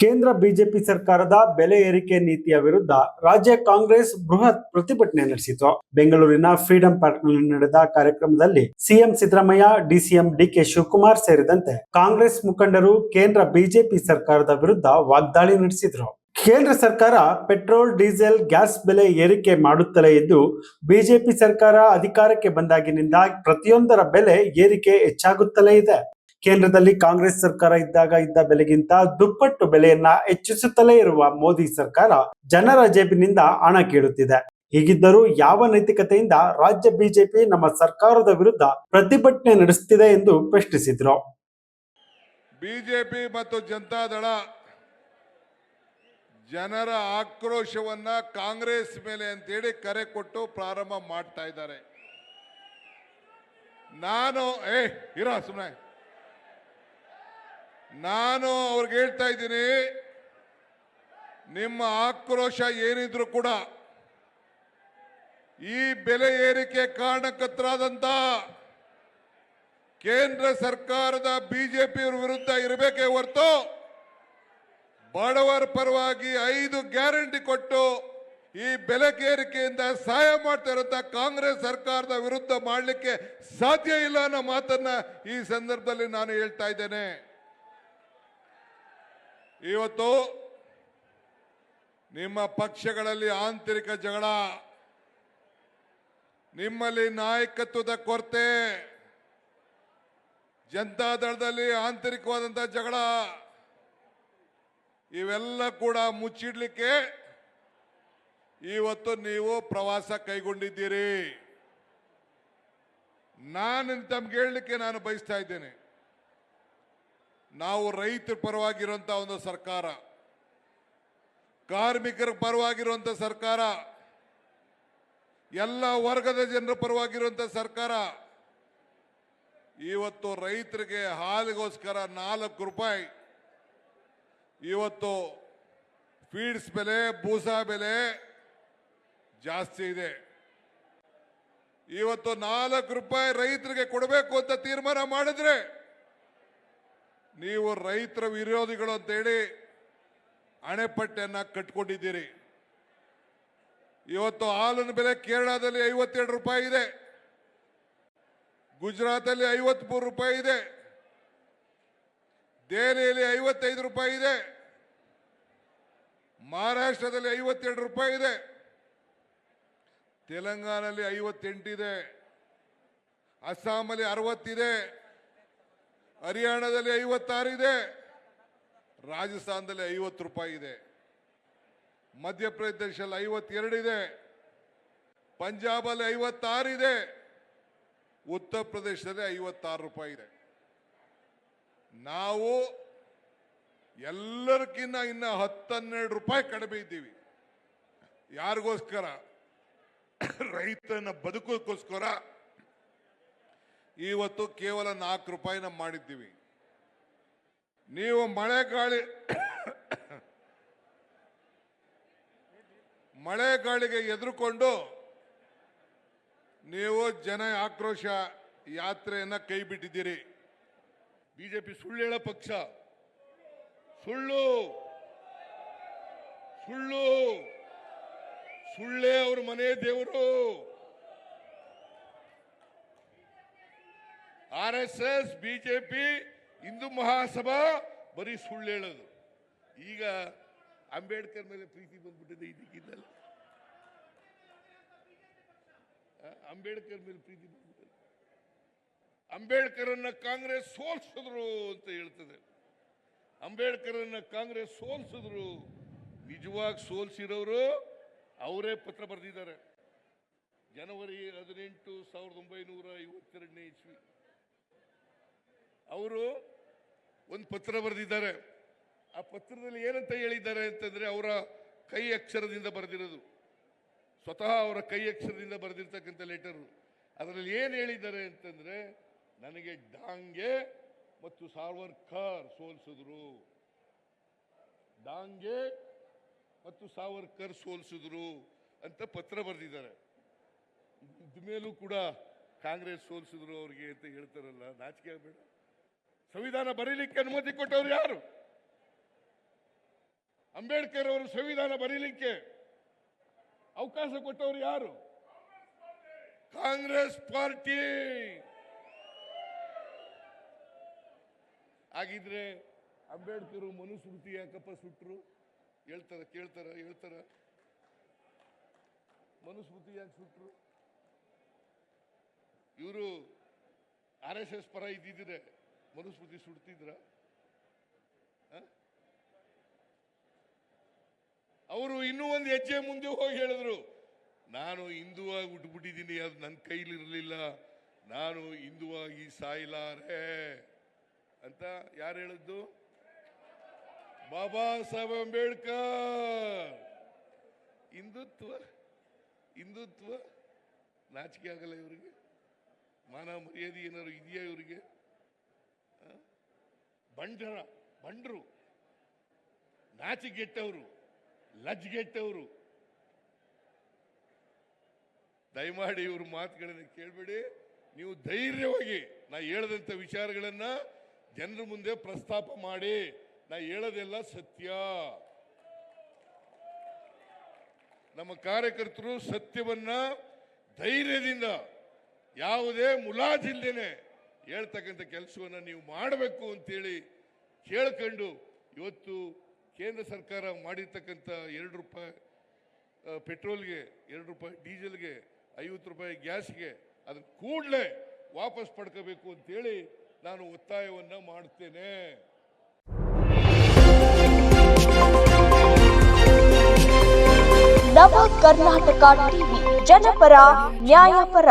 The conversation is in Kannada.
ಕೇಂದ್ರ ಬಿಜೆಪಿ ಸರ್ಕಾರದ ಬೆಲೆ ಏರಿಕೆ ನೀತಿಯ ವಿರುದ್ಧ ರಾಜ್ಯ ಕಾಂಗ್ರೆಸ್ ಬೃಹತ್ ಪ್ರತಿಭಟನೆ ನಡೆಸಿತು. ಬೆಂಗಳೂರಿನ ಫ್ರೀಡಂ ಪಾರ್ಕ್ನಲ್ಲಿ ನಡೆದ ಕಾರ್ಯಕ್ರಮದಲ್ಲಿ CM Siddaramaiah, DCM D K Shivakumar ಸೇರಿದಂತೆ ಕಾಂಗ್ರೆಸ್ ಮುಖಂಡರು ಕೇಂದ್ರ ಬಿಜೆಪಿ ಸರ್ಕಾರದ ವಿರುದ್ಧ ವಾಗ್ದಾಳಿ ನಡೆಸಿದರು. ಕೇಂದ್ರ ಸರ್ಕಾರ ಪೆಟ್ರೋಲ್, ಡೀಸೆಲ್, ಗ್ಯಾಸ್ ಬೆಲೆ ಏರಿಕೆ ಮಾಡುತ್ತಲೇ ಇದ್ದು, ಬಿಜೆಪಿ ಸರ್ಕಾರ ಅಧಿಕಾರಕ್ಕೆ ಬಂದಾಗಿನಿಂದ ಪ್ರತಿಯೊಂದರ ಬೆಲೆ ಏರಿಕೆ ಹೆಚ್ಚಾಗುತ್ತಲೇ ಇದೆ. ಕೇಂದ್ರದಲ್ಲಿ ಕಾಂಗ್ರೆಸ್ ಸರ್ಕಾರ ಇದ್ದಾಗ ಇದ್ದ ಬೆಲೆಗಿಂತ ದುಪ್ಪಟ್ಟು ಬೆಲೆಯನ್ನ ಹೆಚ್ಚಿಸುತ್ತಲೇ ಇರುವ ಮೋದಿ ಸರ್ಕಾರ ಜನರ ಜೇಬಿನಿಂದ ಹಣ ಕೇಳುತ್ತಿದೆ. ಹೀಗಿದ್ದರೂ ಯಾವ ನೈತಿಕತೆಯಿಂದ ರಾಜ್ಯ ಬಿಜೆಪಿ ನಮ್ಮ ಸರ್ಕಾರದ ವಿರುದ್ಧ ಪ್ರತಿಭಟನೆ ನಡೆಸುತ್ತಿದೆ ಎಂದು ಪ್ರಶ್ನಿಸಿದರು. ಬಿಜೆಪಿ ಮತ್ತು ಜನತಾದಳ ಜನರ ಆಕ್ರೋಶವನ್ನ ಕಾಂಗ್ರೆಸ್ ಮೇಲೆ ಅಂತೇಳಿ ಕರೆ ಕೊಟ್ಟು ಪ್ರಾರಂಭ ಮಾಡ್ತಾ ಇದ್ದಾರೆ. ನಾನು ಅವ್ರಿಗೆ ಹೇಳ್ತಾ ಇದ್ದೀನಿ, ನಿಮ್ಮ ಆಕ್ರೋಶ ಏನಿದ್ರು ಕೂಡ ಈ ಬೆಲೆ ಏರಿಕೆ ಕಾರಣಕರ್ತರಾದಂತ ಕೇಂದ್ರ ಸರ್ಕಾರದ ಬಿಜೆಪಿಯವರ ವಿರುದ್ಧ ಇರಬೇಕೇ ಹೊರತು ಬಡವರ ಪರವಾಗಿ 5 ಗ್ಯಾರಂಟಿ ಕೊಟ್ಟು ಈ ಬೆಲೆ ಏರಿಕೆಯಿಂದ ಸಹಾಯ ಮಾಡ್ತಾ ಇರುವಂತ ಕಾಂಗ್ರೆಸ್ ಸರ್ಕಾರದ ವಿರುದ್ಧ ಮಾಡಲಿಕ್ಕೆ ಸಾಧ್ಯ ಇಲ್ಲ ಅನ್ನೋ ಮಾತನ್ನ ಈ ಸಂದರ್ಭದಲ್ಲಿ ನಾನು ಹೇಳ್ತಾ ಇದ್ದೇನೆ. ಇವತ್ತು ನಿಮ್ಮ ಪಕ್ಷಗಳಲ್ಲಿ ಆಂತರಿಕ ಜಗಳ, ನಿಮ್ಮಲ್ಲಿ ನಾಯಕತ್ವದ ಕೊರತೆ, ಜನತಾದಳದಲ್ಲಿ ಆಂತರಿಕವಾದಂತಹ ಜಗಳ, ಇವೆಲ್ಲ ಕೂಡ ಮುಚ್ಚಿಡ್ಲಿಕ್ಕೆ ಇವತ್ತು ನೀವು ಪ್ರವಾಸ ಕೈಗೊಂಡಿದ್ದೀರಿ. ನಾನು ತಮ್ಗೆ ಹೇಳಲಿಕ್ಕೆ ನಾನು ಬಯಸ್ತಾ ಇದ್ದೇನೆ, ನಾವು ರೈತರ ಪರವಾಗಿರುವಂತ ಒಂದು ಸರ್ಕಾರ, ಕಾರ್ಮಿಕರ ಪರವಾಗಿರುವಂತ ಸರ್ಕಾರ, ಎಲ್ಲ ವರ್ಗದ ಜನರ ಪರವಾಗಿರುವಂತ ಸರ್ಕಾರ. ಇವತ್ತು ರೈತರಿಗೆ ಹಾಲಿಗೋಸ್ಕರ 4 ರೂಪಾಯಿ ಇವತ್ತು ಫೀಡ್ಸ್ ಬೆಲೆ, ಬೂಸಾ ಬೆಲೆ ಜಾಸ್ತಿ ಇದೆ. ಇವತ್ತು 4 ರೂಪಾಯಿ ರೈತರಿಗೆ ಕೊಡಬೇಕು ಅಂತ ತೀರ್ಮಾನ ಮಾಡಿದ್ರೆ ನೀವು ರೈತರ ವಿರೋಧಿಗಳು ಅಂತೇಳಿ ಅಣೆಪಟ್ಟೆಯನ್ನ ಕಟ್ಕೊಂಡಿದ್ದೀರಿ. ಇವತ್ತು ಹಾಲಿನ ಬೆಲೆ ಕೇರಳದಲ್ಲಿ 52 ರೂಪಾಯಿ ಇದೆ, ಗುಜರಾತಲ್ಲಿ 53 ರೂಪಾಯಿ ಇದೆ, ದೆಹಲಿಯಲ್ಲಿ 55 ರೂಪಾಯಿ ಇದೆ, ಮಹಾರಾಷ್ಟ್ರದಲ್ಲಿ 52 ರೂಪಾಯಿ ಇದೆ, ತೆಲಂಗಾಣದಲ್ಲಿ 58 ಇದೆ, ಅಸ್ಸಾಮಲ್ಲಿ 60 ಇದೆ, ಹರಿಯಾಣದಲ್ಲಿ 56 ಇದೆ, ರಾಜಸ್ಥಾನದಲ್ಲಿ 50 ರೂಪಾಯಿ ಇದೆ, ಮಧ್ಯಪ್ರದೇಶದಲ್ಲಿ 52 ಇದೆ, ಪಂಜಾಬಲ್ಲಿ 56 ಇದೆ, ಉತ್ತರ ಪ್ರದೇಶದಲ್ಲಿ 56 ರೂಪಾಯಿ ಇದೆ. ನಾವು ಎಲ್ಲರಿಗಿನ್ನ ಇನ್ನ 10-12 ರೂಪಾಯಿ ಕಡಿಮೆ ಇದ್ದೀವಿ. ಯಾರಿಗೋಸ್ಕರ? ರೈತನ ಬದುಕೋಸ್ಕರ ಇವತ್ತು ಕೇವಲ 4 ರೂಪಾಯಿನ ಮಾಡಿದ್ದೀವಿ. ನೀವು ಮಳೆ ಗಾಳಿಗೆ ಎದುರುಕೊಂಡು ನೀವು ಜನ ಆಕ್ರೋಶ ಯಾತ್ರೆಯನ್ನ ಕೈ ಬಿಟ್ಟಿದ್ದೀರಿ. ಬಿಜೆಪಿ ಸುಳ್ಳು ಹೇಳೋ ಪಕ್ಷ, ಸುಳ್ಳು ಸುಳ್ಳು ಸುಳ್ಳೇ ಅವ್ರ ಮನೆ ದೇವರು. RSS, ಬಿಜೆಪಿ, ಹಿಂದೂ ಮಹಾಸಭಾ ಬರೀ ಸುಳ್ಳು ಹೇಳೋದು. ಈಗ ಅಂಬೇಡ್ಕರ್ ಮೇಲೆ ಪ್ರೀತಿ ಬಂದ್ಬಿಟ್ಟಿದೆ. ಇದಕ್ಕಿದ್ದಲ್ಲ, ಅಂಬೇಡ್ಕರ್ ಮೇಲೆ ಪ್ರೀತಿ ಬಂದ್ಬಿಟ್ಟಿದೆ. ಅಂಬೇಡ್ಕರನ್ನ ಕಾಂಗ್ರೆಸ್ ಸೋಲ್ಸಿದ್ರು ಅಂತ ಹೇಳ್ತದೆ. ಅಂಬೇಡ್ಕರನ್ನ ಕಾಂಗ್ರೆಸ್ ಸೋಲ್ಸಿದ್ರು. ನಿಜವಾಗಿ ಸೋಲ್ಸಿರೋರು ಅವರೇ ಪತ್ರ ಬರೆದಿದ್ದಾರೆ. ಜನವರಿ 18, 1952 ಇಸ್ವಿ ಅವರು ಒಂದು ಪತ್ರ ಬರೆದಿದ್ದಾರೆ. ಆ ಪತ್ರದಲ್ಲಿ ಏನಂತ ಹೇಳಿದ್ದಾರೆ ಅಂತಂದ್ರೆ, ಅವರ ಕೈ ಅಕ್ಷರದಿಂದ ಬರೆದಿರೋದು, ಸ್ವತಃ ಅವರ ಕೈ ಅಕ್ಷರದಿಂದ ಬರೆದಿರ್ತಕ್ಕಂಥ ಲೆಟರ್. ಅದರಲ್ಲಿ ಏನು ಹೇಳಿದ್ದಾರೆ ಅಂತಂದ್ರೆ, ನನಗೆ ಡಾಂಗೆ ಮತ್ತು ಸಾವರ್ಕರ್ ಸೋಲಿಸಿದ್ರು, ಡಾಂಗೆ ಮತ್ತು ಸಾವರ್ಕರ್ ಸೋಲಿಸಿದ್ರು ಅಂತ ಪತ್ರ ಬರೆದಿದ್ದಾರೆ. ಇದ ಮೇಲೂ ಕೂಡ ಕಾಂಗ್ರೆಸ್ ಸೋಲಿಸಿದ್ರು ಅವ್ರಿಗೆ ಅಂತ ಹೇಳ್ತಾರಲ್ಲ, ನಾಚಿಕೆ ಆಗಬೇಡ. ಸಂವಿಧಾನ ಬರೀಲಿಕ್ಕೆ ಅನುಮತಿ ಕೊಟ್ಟವ್ರು ಯಾರು? ಅಂಬೇಡ್ಕರ್ ಅವರು ಸಂವಿಧಾನ ಬರೀಲಿಕ್ಕೆ ಅವಕಾಶ ಕೊಟ್ಟವರು ಯಾರು? ಕಾಂಗ್ರೆಸ್ ಪಾರ್ಟಿ. ಹಾಗಿದ್ರೆ ಅಂಬೇಡ್ಕರ್ ಮನುಸ್ಮೃತಿ ಯಾಕಪ್ಪ ಸುಟ್ರು? ಕೇಳ್ತಾರ ಮನುಸ್ಮೃತಿ ಯಾಕೆ ಸುಟ್ರು? ಇವರು RSS ಪರ ಇದ್ದಿದ್ರೆ ಮನುಸ್ಮೃತಿ ಸುಡ್ತಿದ್ರ? ಅವರು ಇನ್ನೂ ಒಂದು ಹೆಜ್ಜೆ ಮುಂದೆ ಹೋಗಿ ಹೇಳಿದ್ರು, ನಾನು ಹಿಂದುವಾಗಿ ಹುಟ್ಟುಬಿಟ್ಟಿದ್ದೀನಿ, ಅದು ನನ್ನ ಕೈಲಿರಲಿಲ್ಲ, ನಾನು ಹಿಂದುವಾಗಿ ಸಾಯಲಾರೆ ಅಂತ. ಯಾರು ಹೇಳಿದ್ದು? ಬಾಬಾ ಸಾಹೇಬ್ ಅಂಬೇಡ್ಕರ್. ಹಿಂದುತ್ವ ನಾಚಿಕೆ ಆಗಲ್ಲ ಇವರಿಗೆ? ಮಾನ ಮರ್ಯಾದೆ ಏನಾದ್ರು ಇದೆಯಾ ಇವರಿಗೆ? ಬಂಡ್ರು, ನಾಚಿಗೆಟ್ಟವರು, ಲಜ್ಗೆಟ್ಟವರು. ದಯಮಾಡಿ ಇವ್ರ ಮಾತುಗಳನ್ನು ಕೇಳಬೇಡಿ. ನೀವು ಧೈರ್ಯವಾಗಿ ನಾ ಹೇಳದಂತ ವಿಚಾರಗಳನ್ನ ಜನರ ಮುಂದೆ ಪ್ರಸ್ತಾಪ ಮಾಡಿ. ನಾ ಹೇಳೋದೆಲ್ಲ ಸತ್ಯ. ನಮ್ಮ ಕಾರ್ಯಕರ್ತರು ಸತ್ಯವನ್ನ ಧೈರ್ಯದಿಂದ, ಯಾವುದೇ ಮುಲಾಜಿಲ್ದೇನೆ ಹೇಳ್ತಕ್ಕಂಥ ಕೆಲಸವನ್ನ ನೀವು ಮಾಡಬೇಕು ಅಂತೇಳಿ ಕೇಳ್ಕೊಂಡು, ಇವತ್ತು ಕೇಂದ್ರ ಸರ್ಕಾರ ಮಾಡಿರ್ತಕ್ಕಂಥ 2 ರೂಪಾಯಿ ಪೆಟ್ರೋಲ್ಗೆ, 2 ರೂಪಾಯಿ ಡೀಸೆಲ್ಗೆ, 50 ರೂಪಾಯಿ ಗ್ಯಾಸ್ಗೆ ಅದನ್ನ ಕೂಡಲೇ ವಾಪಸ್ ಪಡ್ಕೋಬೇಕು ಅಂತೇಳಿ ನಾನು ಒತ್ತಾಯವನ್ನ ಮಾಡ್ತೇನೆ. ನವ ಕರ್ನಾಟಕ ಟಿವಿ, ಜನಪರ ನ್ಯಾಯಪರ.